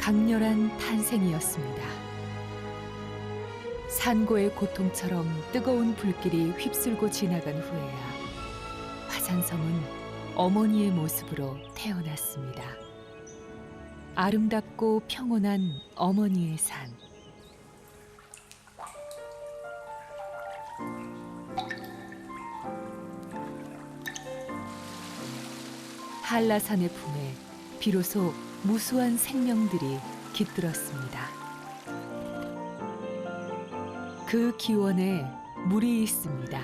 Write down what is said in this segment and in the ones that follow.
강렬한 탄생이었습니다. 산고의 고통처럼 뜨거운 불길이 휩쓸고 지나간 후에야 화산섬은 어머니의 모습으로 태어났습니다. 아름답고 평온한 어머니의 산. 한라산의 품에 비로소 무수한 생명들이 깃들었습니다. 그 기원에 물이 있습니다.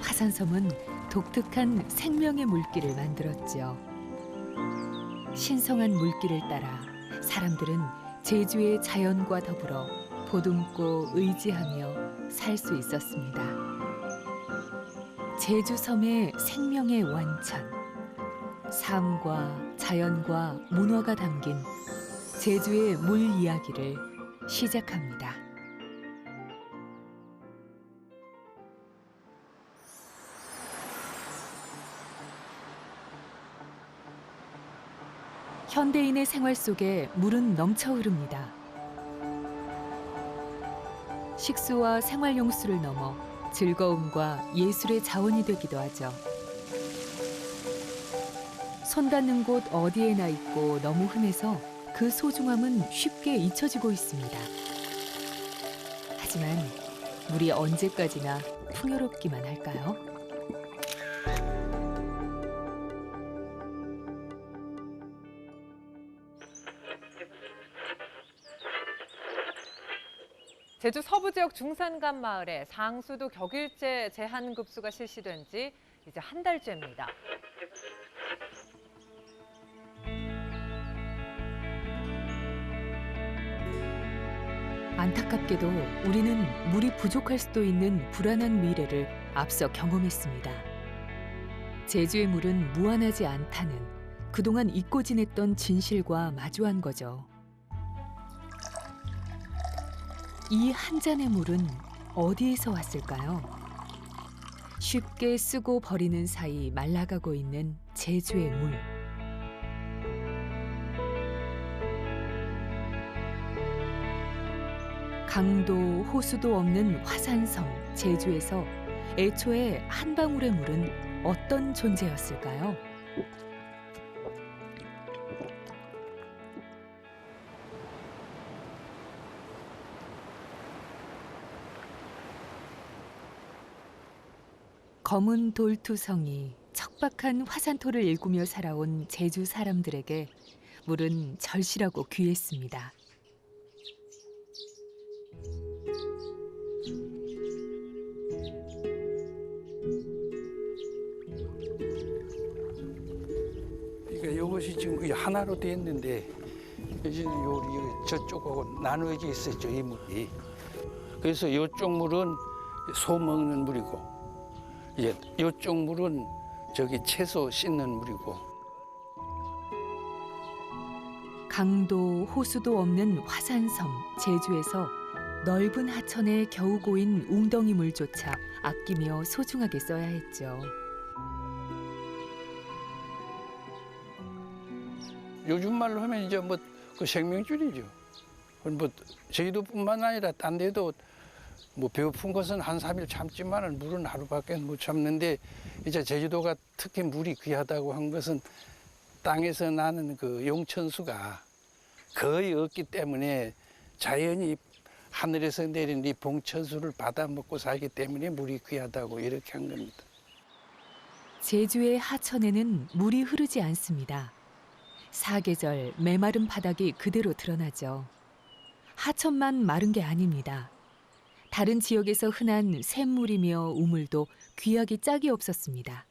화산섬은 독특한 생명의 물길을 만들었죠. 신성한 물길을 따라 사람들은 제주의 자연과 더불어 보듬고 의지하며 살 수 있었습니다. 제주섬의 생명의 원천. 삶과 자연과 문화가 담긴 제주의 물 이야기를 시작합니다. 현대인의 생활 속에 물은 넘쳐 흐릅니다. 식수와 생활용수를 넘어 즐거움과 예술의 자원이 되기도 하죠. 손 닿는 곳 어디에나 있고 너무 흔해서 그 소중함은 쉽게 잊혀지고 있습니다. 하지만 물이 언제까지나 풍요롭기만 할까요? 제주 서부 지역 중산간 마을에 상수도 격일제 제한급수가 실시된 지 이제 한 달째입니다. 안타깝게도 우리는 물이 부족할 수도 있는 불안한 미래를 앞서 경험했습니다. 제주의 물은 무한하지 않다는 그동안 잊고 지냈던 진실과 마주한 거죠. 이 한 잔의 물은 어디에서 왔을까요? 쉽게 쓰고 버리는 사이 말라가고 있는 제주의 물. 강도, 호수도 없는 화산섬, 제주에서 애초에 한 방울의 물은 어떤 존재였을까요? 검은 돌투성이 척박한 화산토를 일구며 살아온 제주 사람들에게 물은 절실하고 귀했습니다. 이것이 지금 하나로 되어 있는데 이제 요 저쪽하고 나누어져 있었죠, 이 물이. 그래서 이쪽 물은 소 먹는 물이고 이제 이쪽 물은 저기 채소 씻는 물이고. 강도, 호수도 없는 화산섬, 제주에서 넓은 하천에 겨우 고인 웅덩이 물조차 아끼며 소중하게 써야 했죠. 요즘 말로 하면 이제 뭐 그 생명줄이죠. 뭐 제주도뿐만 아니라 딴 데도 뭐 배고픈 것은 한 3일 참지만은 물은 하루밖에 못 참는데 이제 제주도가 특히 물이 귀하다고 한 것은 땅에서 나는 그 용천수가 거의 없기 때문에 자연이 하늘에서 내린 이 봉천수를 받아 먹고 살기 때문에 물이 귀하다고 이렇게 한 겁니다. 제주의 하천에는 물이 흐르지 않습니다. 사계절 메마른 바닥이 그대로 드러나죠. 하천만 마른 게 아닙니다. 다른 지역에서 흔한 샘물이며 우물도 귀하기 짝이 없었습니다.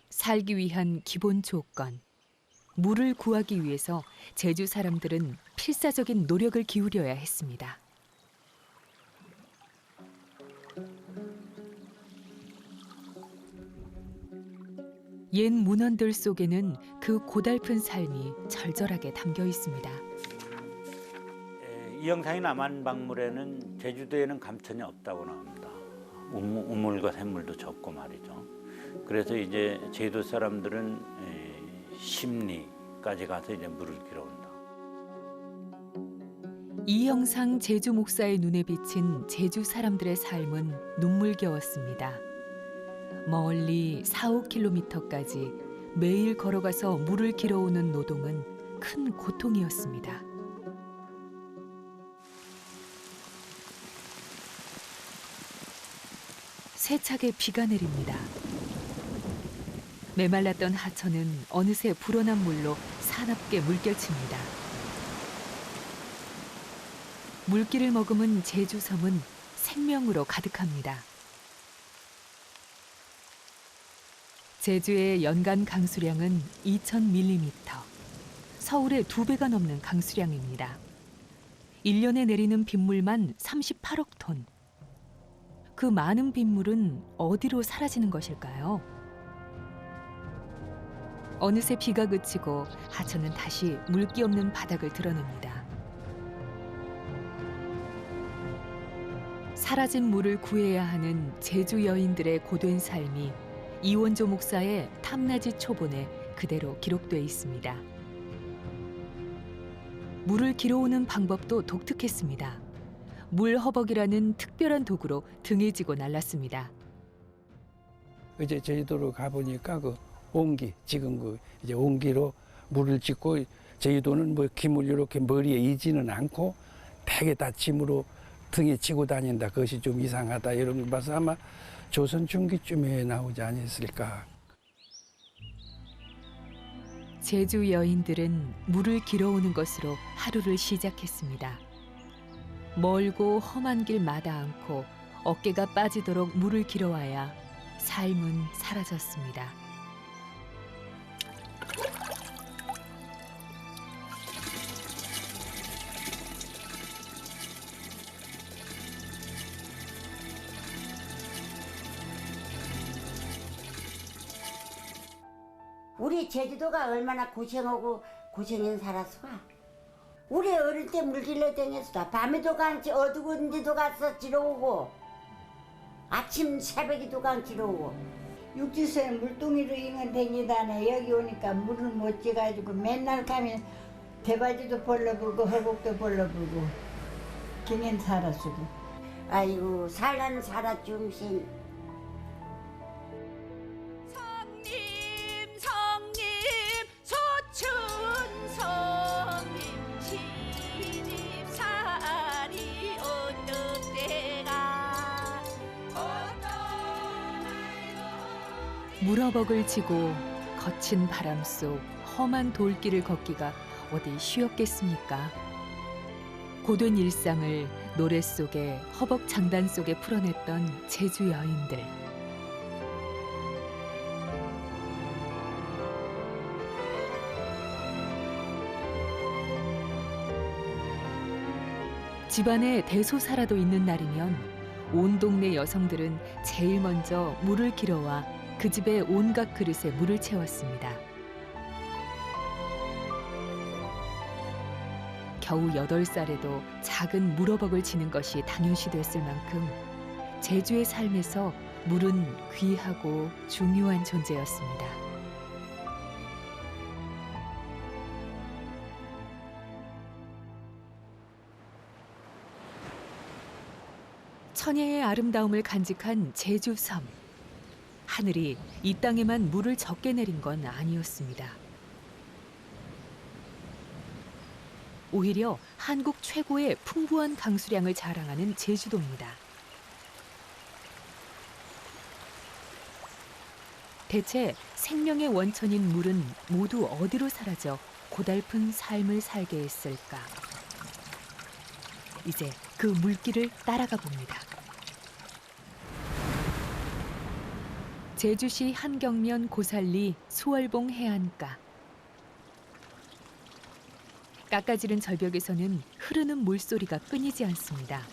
살기 위한 기본 조건, 물을 구하기 위해서 제주 사람들은 필사적인 노력을 기울여야 했습니다. 옛 문헌들 속에는 그 고달픈 삶이 절절하게 담겨 있습니다. 이 영상의 남한박물에는 제주도에는 감천이 없다고 나옵니다. 우물과 샘물도 적고 말이죠. 그래서 이제 제주도 사람들은 심리까지 가서 이제 물을 길어온다. 이 영상 제주 목사의 눈에 비친 제주 사람들의 삶은 눈물겨웠습니다. 멀리 4-5km까지 매일 걸어가서 물을 길어오는 노동은 큰 고통이었습니다. 세차게 비가 내립니다. 메말랐던 하천은 어느새 불어난 물로 사납게 물결칩니다. 물기를 머금은 제주섬은 생명으로 가득합니다. 제주의 연간 강수량은 2,000mm, 서울의 2배가 넘는 강수량입니다. 1년에 내리는 빗물만 38억 톤. 그 많은 빗물은 어디로 사라지는 것일까요? 어느새 비가 그치고 하천은 다시 물기 없는 바닥을 드러냅니다. 사라진 물을 구해야 하는 제주 여인들의 고된 삶이 이원조 목사의 탐나지 초본에 그대로 기록돼 있습니다. 물을 길어오는 방법도 독특했습니다. 물허벅이라는 특별한 도구로 등에 지고 날랐습니다. 이제 제주도로 가보니까 그 옹기, 지금 그 이제 옹기로 물을 찢고, 제주도는 뭐 김을 이렇게 머리에 이지는 않고 대개 다 짐으로 등에 지고 다닌다. 그것이 좀 이상하다. 이런 걸 봐서 아마 조선 중기쯤에 나오지 않았을까. 제주 여인들은 물을 길어오는 것으로 하루를 시작했습니다. 멀고 험한 길 마다 않고 어깨가 빠지도록 물을 길어와야 삶은 사라졌습니다. 우리 제주도가 얼마나 고생하고 고생인 살았을까? 우리 어릴 때 물길로 다녔어. 밤에도 강지 어두운 데도 가서 지러오고 아침 새벽에도 강 지러오고. 육지서에 물동이로 인간 다니다네. 여기 오니까 물을 못 찌가지고 맨날 가면 대바지도 벌러불고 허벅도 벌러불고 경연 살았어도. 아이고 살란 살았지 음신. 물허벅을 지고 거친 바람 속 험한 돌길을 걷기가 어디 쉬웠겠습니까? 고된 일상을 노래 속에 허벅 장단 속에 풀어냈던 제주 여인들. 집안에 대소사라도 있는 날이면 온 동네 여성들은 제일 먼저 물을 길어와 그 집의 온갖 그릇에 물을 채웠습니다. 겨우 8살에도 작은 물허벅을 지는 것이 당연시됐을 만큼 제주의 삶에서 물은 귀하고 중요한 존재였습니다. 천혜의 아름다움을 간직한 제주섬. 하늘이 이 땅에만 물을 적게 내린 건 아니었습니다. 오히려 한국 최고의 풍부한 강수량을 자랑하는 제주도입니다. 대체 생명의 원천인 물은 모두 어디로 사라져 고달픈 삶을 살게 했을까? 이제 그 물길을 따라가 봅니다. 제주시 한경면 고살리 수월봉 해안가. 깎아지른 절벽에서는 흐르는 물소리가 끊이지 않습니다.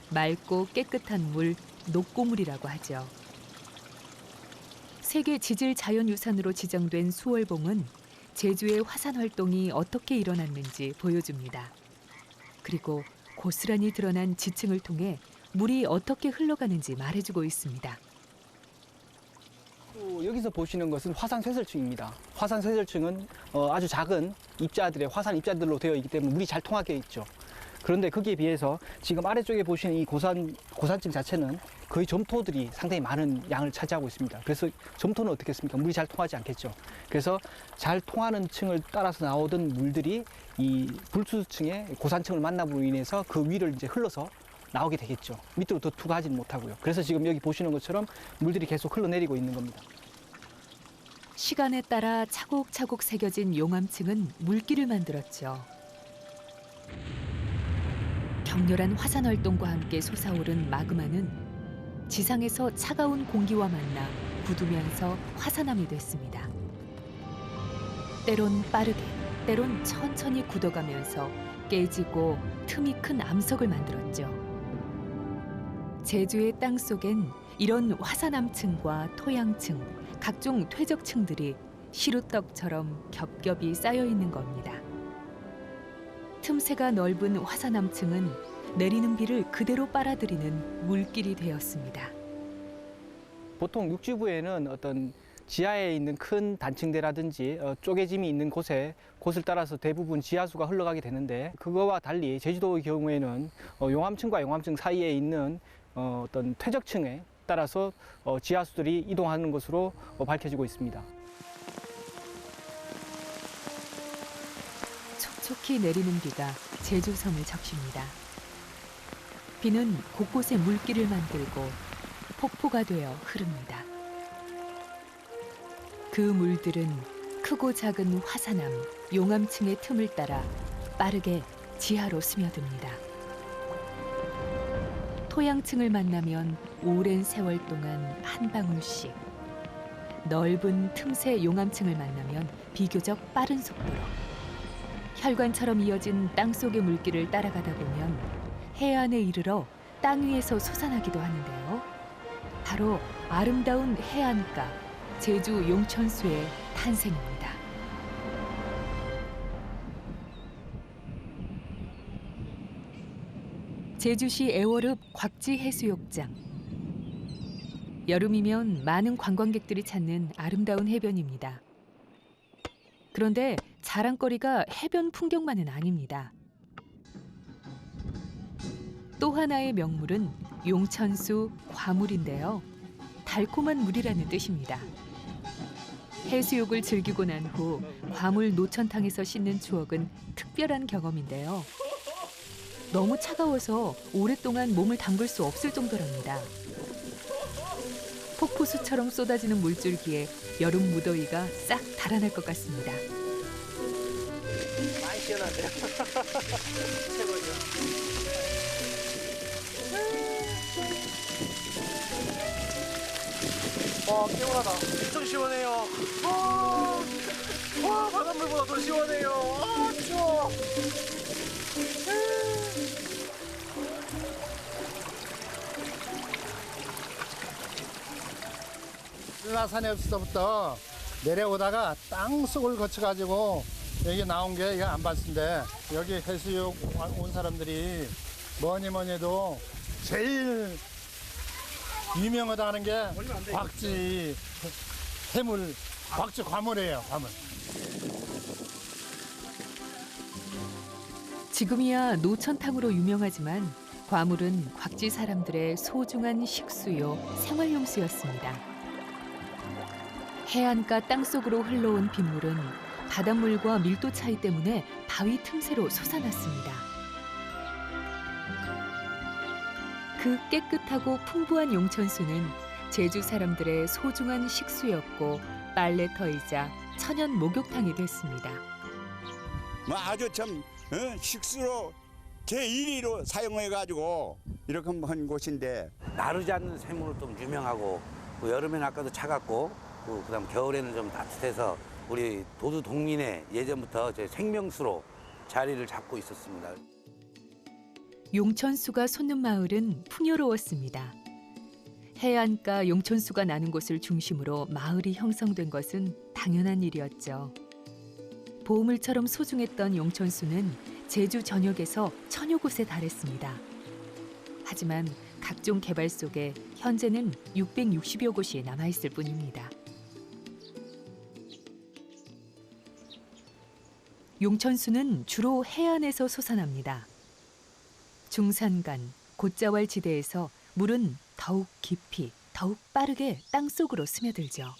맑고 깨끗한 물, 녹고물이라고 하죠. 세계 지질 자연유산으로 지정된 수월봉은 제주의 화산 활동이 어떻게 일어났는지 보여줍니다. 그리고 고스란히 드러난 지층을 통해 물이 어떻게 흘러가는지 말해주고 있습니다. 또 여기서 보시는 것은 화산쇄설층입니다. 화산쇄설층은 아주 작은 입자들의 화산 입자들로 되어 있기 때문에 물이 잘 통하게 있죠. 그런데 거기에 비해서 지금 아래쪽에 보시는 이 고산층 자체는 거의 점토들이 상당히 많은 양을 차지하고 있습니다. 그래서 점토는 어떻게 했습니까? 물이 잘 통하지 않겠죠. 그래서 잘 통하는 층을 따라서 나오던 물들이 이 불수층의 고산층을 만남으로 인해서 그 위를 이제 흘러서 나오게 되겠죠. 밑으로 더 투과하지는 못하고요. 그래서 지금 여기 보시는 것처럼 물들이 계속 흘러내리고 있는 겁니다. 시간에 따라 차곡차곡 새겨진 용암층은 물길을 만들었죠. 격렬한 화산 활동과 함께 솟아오른 마그마는 지상에서 차가운 공기와 만나 굳으면서 화산암이 됐습니다. 때론 빠르게, 때론 천천히 굳어가면서 깨지고 틈이 큰 암석을 만들었죠. 제주의 땅 속엔 이런 화산암층과 토양층, 각종 퇴적층들이 시루떡처럼 겹겹이 쌓여 있는 겁니다. 틈새가 넓은 화산암층은 내리는 비를 그대로 빨아들이는 물길이 되었습니다. 보통 육지부에는 어떤 지하에 있는 큰 단층대라든지 쪼개짐이 있는 곳을 따라서 대부분 지하수가 흘러가게 되는데, 그거와 달리 제주도의 경우에는 용암층과 용암층 사이에 있는 어떤 퇴적층에 따라서 지하수들이 이동하는 것으로 밝혀지고 있습니다. 촉촉히 내리는 비가 제주섬을 적십니다. 비는 곳곳에 물길을 만들고 폭포가 되어 흐릅니다. 그 물들은 크고 작은 화산암, 용암층의 틈을 따라 빠르게 지하로 스며듭니다. 토양층을 만나면 오랜 세월 동안 한 방울씩, 넓은 틈새 용암층을 만나면 비교적 빠른 속도로, 혈관처럼 이어진 땅속의 물길을 따라가다 보면 해안에 이르러 땅 위에서 솟아나기도 하는데요. 바로 아름다운 해안가, 제주 용천수의 탄생입니다. 제주시 애월읍 곽지 해수욕장. 여름이면 많은 관광객들이 찾는 아름다운 해변입니다. 그런데 자랑거리가 해변 풍경만은 아닙니다. 또 하나의 명물은 용천수 과물인데요. 달콤한 물이라는 뜻입니다. 해수욕을 즐기고 난 후 과물 노천탕에서 씻는 추억은 특별한 경험인데요. 너무 차가워서 오랫동안 몸을 담글 수 없을 정도랍니다. 폭포수처럼 쏟아지는 물줄기에 여름 무더위가 싹 달아날 것 같습니다. 많이 시원한데요? 최고죠. 개운하다. 엄청 시원해요. 와, 바닷물보다 더 시원해요. 추워. 한라산에 없을 때부터 내려오다가 땅속을 거쳐가지고 여기 나온 게 이거 안봤는데, 여기 해수욕 온 사람들이 뭐니 해도 제일 유명하다는 게 곽지 해물, 곽지 과물이에요, 과물. 지금이야 노천탕으로 유명하지만 과물은 곽지 사람들의 소중한 식수요, 생활용수였습니다. 해안가 땅속으로 흘러온 빗물은 바닷물과 밀도 차이 때문에 바위 틈새로 솟아났습니다. 그 깨끗하고 풍부한 용천수는 제주 사람들의 소중한 식수였고 빨래터이자 천연 목욕탕이 됐습니다. 아주 참 식수로 제1위로 사용해가지고 이렇게 한 곳인데, 나르지 않는 샘으로 좀 유명하고, 여름에는 아까도 차갑고, 그다음 겨울에는 좀 따뜻해서 우리 도두 동민의 예전부터 제 생명수로 자리를 잡고 있었습니다. 용천수가 솟는 마을은 풍요로웠습니다. 해안가 용천수가 나는 곳을 중심으로 마을이 형성된 것은 당연한 일이었죠. 보물처럼 소중했던 용천수는 제주 전역에서 천여 곳에 달했습니다. 하지만 각종 개발 속에 현재는 660여 곳이 남아있을 뿐입니다. 용천수는 주로 해안에서 솟아납니다. 중산간, 곶자왈 지대에서 물은 더욱 깊이, 더욱 빠르게 땅속으로 스며들죠.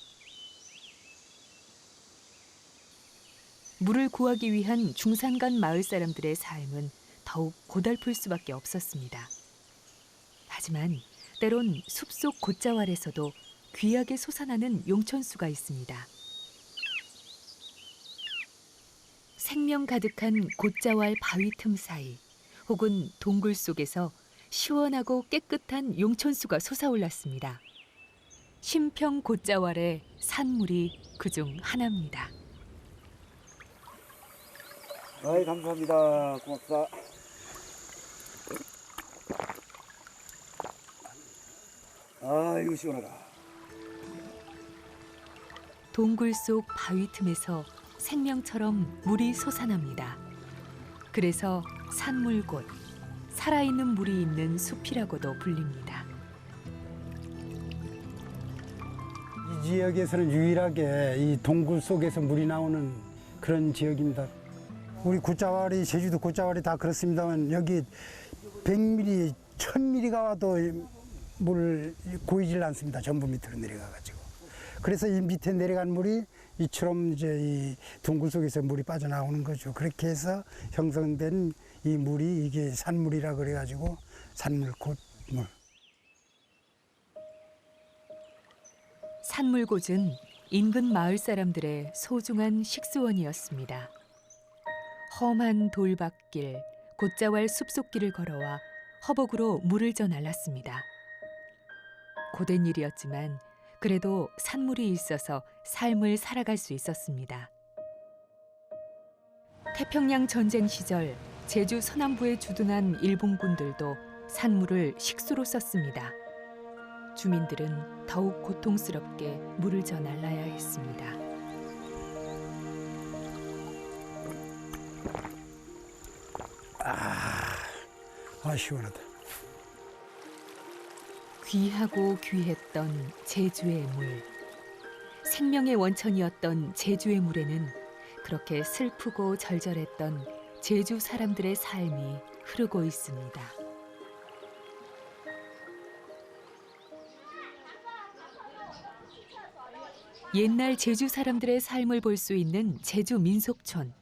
물을 구하기 위한 중산간 마을 사람들의 삶은 더욱 고달플 수밖에 없었습니다. 하지만 때론 숲속 곶자왈에서도 귀하게 솟아나는 용천수가 있습니다. 생명 가득한 곶자왈 바위 틈 사이 혹은 동굴 속에서 시원하고 깨끗한 용천수가 솟아올랐습니다. 신평 곶자왈의 산물이 그중 하나입니다. 아이, 감사합니다. 고맙다. 아, 이거 시원하다. 동굴 속 바위 틈에서 생명처럼 물이 솟아납니다. 그래서 산물곶, 살아있는 물이 있는 숲이라고도 불립니다. 이 지역에서는 유일하게 이 동굴 속에서 물이 나오는 그런 지역입니다. 우리 곶자왈이, 제주도 곶자왈이 다 그렇습니다만 여기 100mm, 1000mm가 와도 물 고이질 않습니다. 전부 밑으로 내려가가지고. 그래서 이 밑에 내려간 물이 이처럼 이제 이 동굴 속에서 물이 빠져나오는 거죠. 그렇게 해서 형성된 이 물이 이게 산물이라 그래가지고 산물곶물. 산물곶은 인근 마을 사람들의 소중한 식수원이었습니다. 험한 돌밭길, 곶자왈 숲속길을 걸어와 허벅으로 물을 져 날랐습니다. 고된 일이었지만 그래도 산물이 있어서 삶을 살아갈 수 있었습니다. 태평양 전쟁 시절 제주 서남부에 주둔한 일본군들도 산물을 식수로 썼습니다. 주민들은 더욱 고통스럽게 물을 져 날라야 했습니다. 시원하다. 귀하고 귀했던 제주의 물. 생명의 원천이었던 제주의 물에는 그렇게 슬프고 절절했던 제주 사람들의 삶이 흐르고 있습니다. 옛날 제주 사람들의 삶을 볼 수 있는 제주 민속촌.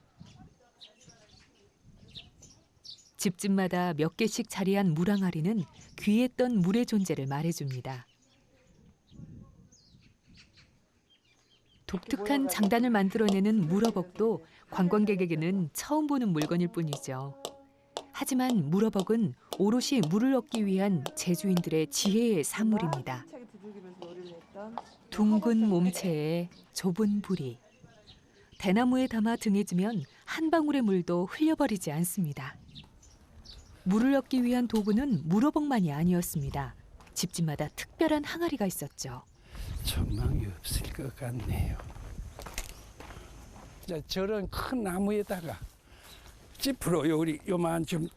집집마다 몇 개씩 자리한 물항아리는 귀했던 물의 존재를 말해줍니다. 독특한 장단을 만들어내는 물어벅도 관광객에게는 처음 보는 물건일 뿐이죠. 하지만 물어벅은 오롯이 물을 얻기 위한 제주인들의 지혜의 산물입니다. 둥근 몸체에 좁은 부리. 대나무에 담아 등에 지면 한 방울의 물도 흘려버리지 않습니다. 물을 얻기 위한 도구는 물어벅만이 아니었습니다. 집집마다 특별한 항아리가 있었죠. 전망이 없을 것 같네요. 저런 큰 나무에다가 짚으로 요만 좀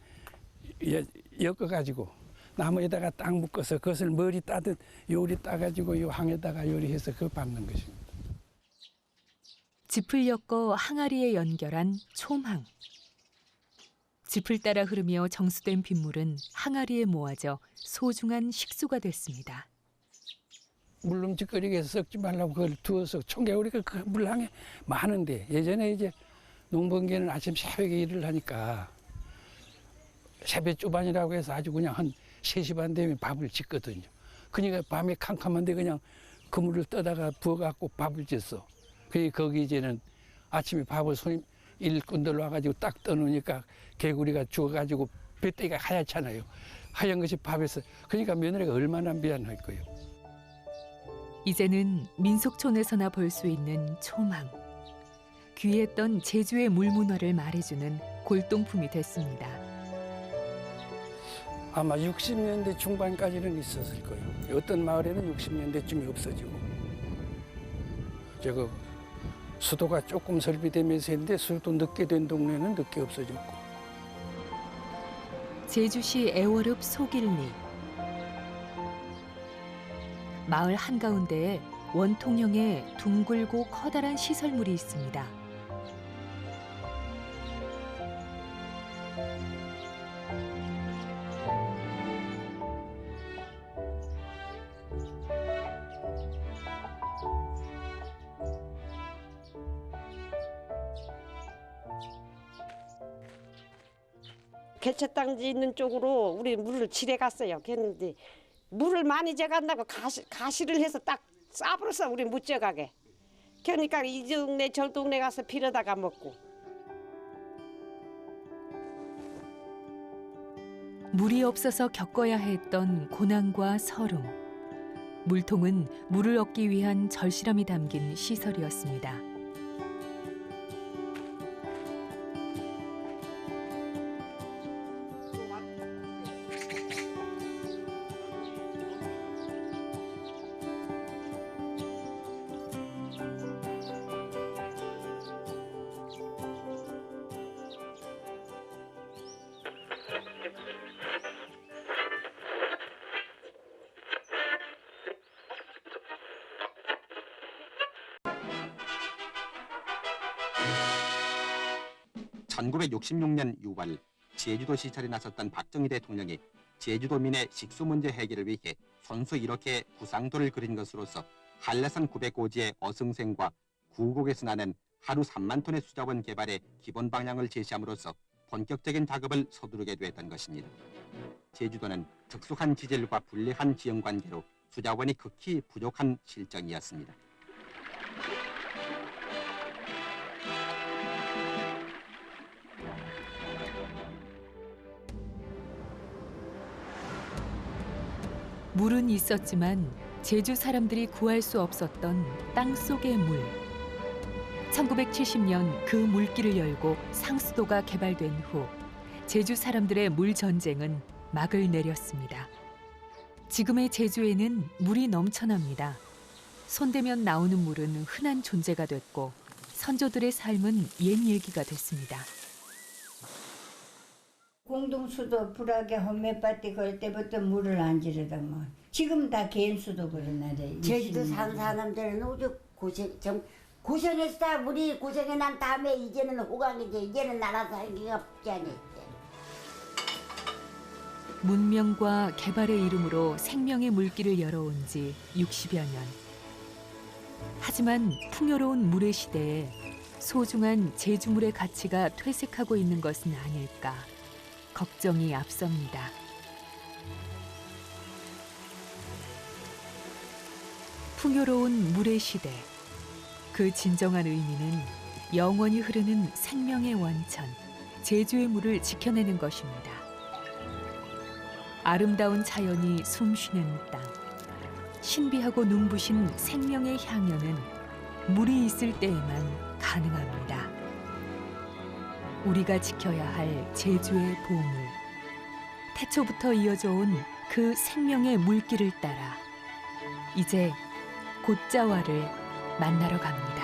엮어가지고 나무에다가 딱 묶어서 그것을 머리 따듯 요리 따가지고 요 항에다가 요리해서 그거 밟는 것입니다. 짚을 엮어 항아리에 연결한 촘항. 짚을 따라 흐르며 정수된 빗물은 항아리에 모아져 소중한 식수가 됐습니다. 물름직거리게 해서 썩지 말라고 그걸 두어서 청개구리가 그 물항에 많은데 예전에 이제 농번기는 아침 새벽에 일을 하니까 새벽 주반이라고 해서 아주 그냥 한 3시 반 되면 밥을 짓거든요. 그러니까 밤에 캄캄한데 그냥 그물을 떠다가 부어갖고 밥을 짓어. 그러니까 거기 이제는 아침에 밥을 손님 일꾼들 와가지고 딱 떠놓으니까 개구리가 죽어가지고 뱃대기가 하얗잖아요. 하얀 것이 밥에서. 그러니까 며느리가 얼마나 미안할 거예요. 이제는 민속촌에서나 볼 수 있는 촘항. 귀했던 제주의 물문화를 말해주는 골동품이 됐습니다. 아마 60년대 중반까지는 있었을 거예요. 어떤 마을에는 60년대쯤에 없어지고. 저거 수도가 조금 설비되면서 했는데 수도 늦게 된 동네는 늦게 없어졌고. 제주시 애월읍 소길리. 마을 한가운데에 원통형의 둥글고 커다란 시설물이 있습니다. 개체땅지 있는 쪽으로 우리 물을 지래 갔어요. 그랬는데 물을 많이 재간다고 가시를 해서 딱 싸버렸어. 우리 못 재가게. 그러니까 이 동네 저 동네 가서 빌어다가 먹고. 물이 없어서 겪어야 했던 고난과 서름. 물통은 물을 얻기 위한 절실함이 담긴 시설이었습니다. (1966년 6월) 제주도 시찰에 나섰던 박정희 대통령이 제주도민의 식수 문제 해결을 위해 손수 이렇게 구상도를 그린 것으로서 한라산 900고지의 어승생과 구곡에서 나는 하루 3만 톤의 수자원 개발의 기본 방향을 제시함으로써 본격적인 작업을 서두르게 됐던 것입니다. 제주도는 특수한 지질과 불리한 지형 관계로 수자원이 극히 부족한 실정이었습니다. 물은 있었지만 제주 사람들이 구할 수 없었던 땅속의 물. 1970년 그 물길을 열고 상수도가 개발된 후 제주 사람들의 물 전쟁은 막을 내렸습니다. 지금의 제주에는 물이 넘쳐납니다. 손대면 나오는 물은 흔한 존재가 됐고 선조들의 삶은 옛 얘기가 됐습니다. 공동수도 불하게 험매밭에 걸 때부터 물을 안 지르더만 지금 다 개인수도 그러나래. 제주도 사는 사람들은 오죽 고생해서 다 우리 고생해 난 다음에 이제는 호강이지. 이제는 나라서 할 게 없지 않니. 문명과 개발의 이름으로 생명의 물길을 열어온 지 60여 년. 하지만 풍요로운 물의 시대에 소중한 제주물의 가치가 퇴색하고 있는 것은 아닐까 걱정이 앞섭니다. 풍요로운 물의 시대. 그 진정한 의미는 영원히 흐르는 생명의 원천, 제주의 물을 지켜내는 것입니다. 아름다운 자연이 숨쉬는 땅, 신비하고 눈부신 생명의 향연은 물이 있을 때에만 가능합니다. 우리가 지켜야 할 제주의 보물, 태초부터 이어져 온 그 생명의 물길을 따라 이제 곶자와를 만나러 갑니다.